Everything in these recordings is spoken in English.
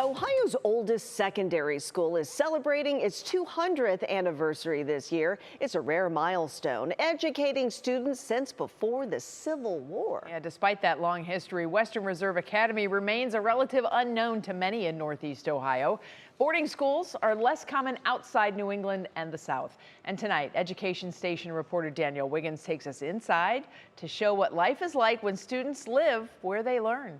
Ohio's oldest secondary school is celebrating its 200th anniversary this year. It's a rare milestone, educating students since before the Civil War. Yeah, despite that long history, Western Reserve Academy remains a relative unknown to many in Northeast Ohio. Boarding schools are less common outside New England and the South. And tonight, Education Station reporter Danielle Wiggins takes us inside to show what life is like when students live where they learn.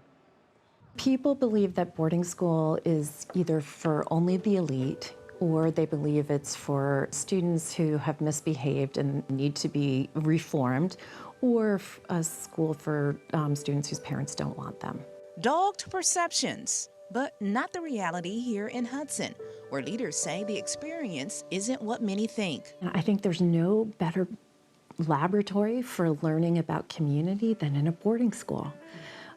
People believe that boarding school is either for only the elite, or they believe it's for students who have misbehaved and need to be reformed, or a school for students whose parents don't want them. Dogged perceptions, but not the reality here in Hudson, where leaders say the experience isn't what many think. I think there's no better laboratory for learning about community than in a boarding school.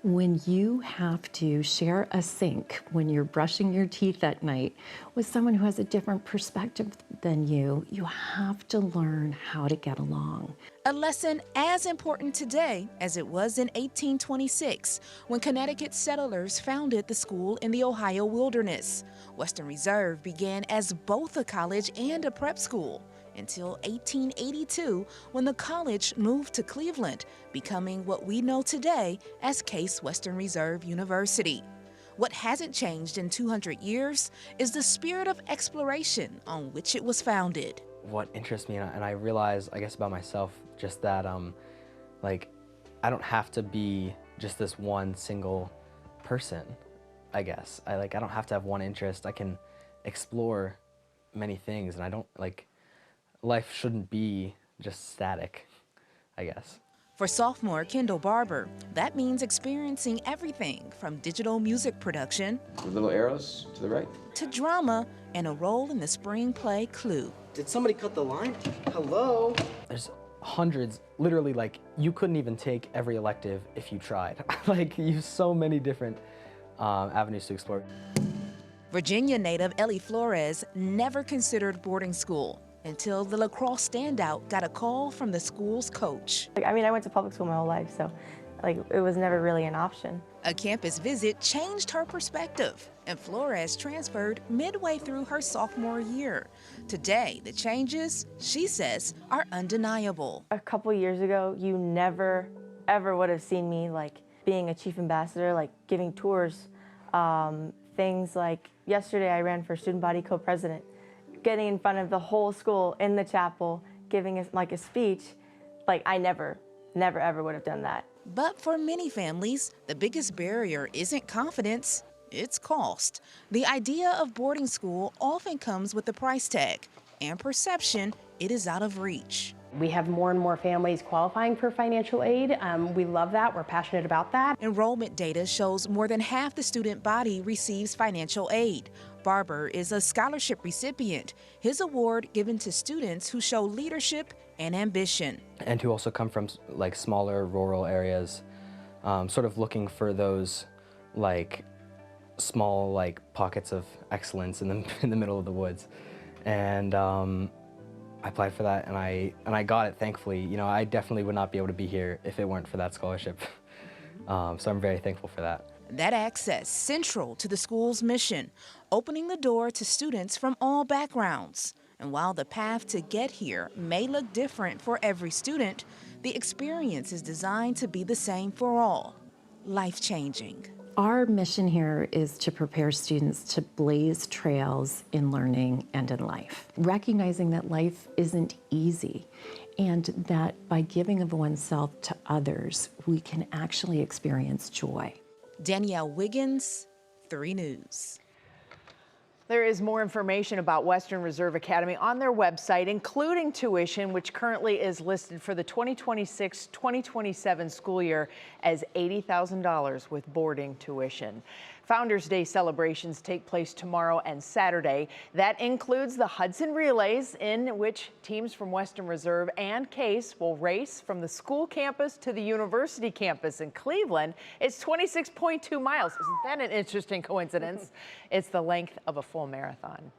When you have to share a sink when you're brushing your teeth at night with someone who has a different perspective than you have to learn how to get along. A lesson as important today as it was in 1826, when Connecticut settlers founded the school in the Ohio wilderness. Western Reserve began as both a college and a prep school, until 1882, when the college moved to Cleveland, becoming what we know today as Case Western Reserve University. What hasn't changed in 200 years is the spirit of exploration on which it was founded. What interests me, and I realize, I guess, about myself, just that, like, I don't have to be just this one single person, I guess. I don't have to have one interest. I can explore many things, and I don't, life shouldn't be just static, I guess. For sophomore Kendall Barber, that means experiencing everything from digital music production, the little arrows to the right, to drama and a role in the spring play Clue. Did somebody cut the line? Hello? There's hundreds, literally, you couldn't even take every elective if you tried. You have so many different avenues to explore. Virginia native Ellie Flores never considered boarding school until the lacrosse standout got a call from the school's coach. I went to public school my whole life, so it was never really an option. A campus visit changed her perspective, and Flores transferred midway through her sophomore year. Today, the changes, she says, are undeniable. A couple years ago, you never, ever would have seen me being a chief ambassador, giving tours. Things like yesterday, I ran for student body co-president. Getting in front of the whole school in the chapel, giving a speech, I never, ever would have done that. But for many families, the biggest barrier isn't confidence, it's cost. The idea of boarding school often comes with a price tag, and perception it is out of reach. We have more and more families qualifying for financial aid. We love that. We're passionate about that. Enrollment data shows more than half the student body receives financial aid. Barber is a scholarship recipient, his award given to students who show leadership and ambition. And who also come from smaller rural areas, sort of looking for those small pockets of excellence in the middle of the woods. And I applied for that, and I got it, thankfully. I definitely would not be able to be here if it weren't for that scholarship. So I'm very thankful for that. That access central to the school's mission, opening the door to students from all backgrounds. And while the path to get here may look different for every student, the experience is designed to be the same for all, life-changing. Our mission here is to prepare students to blaze trails in learning and in life, recognizing that life isn't easy, and that by giving of oneself to others, we can actually experience joy. Danielle Wiggins, 3 News. There is more information about Western Reserve Academy on their website, including tuition, which currently is listed for the 2026-2027 school year as $80,000 with boarding tuition. Founders Day celebrations take place tomorrow and Saturday. That includes the Hudson Relays, in which teams from Western Reserve and Case will race from the school campus to the university campus in Cleveland. It's 26.2 miles. Isn't that an interesting coincidence? It's the length of a full marathon.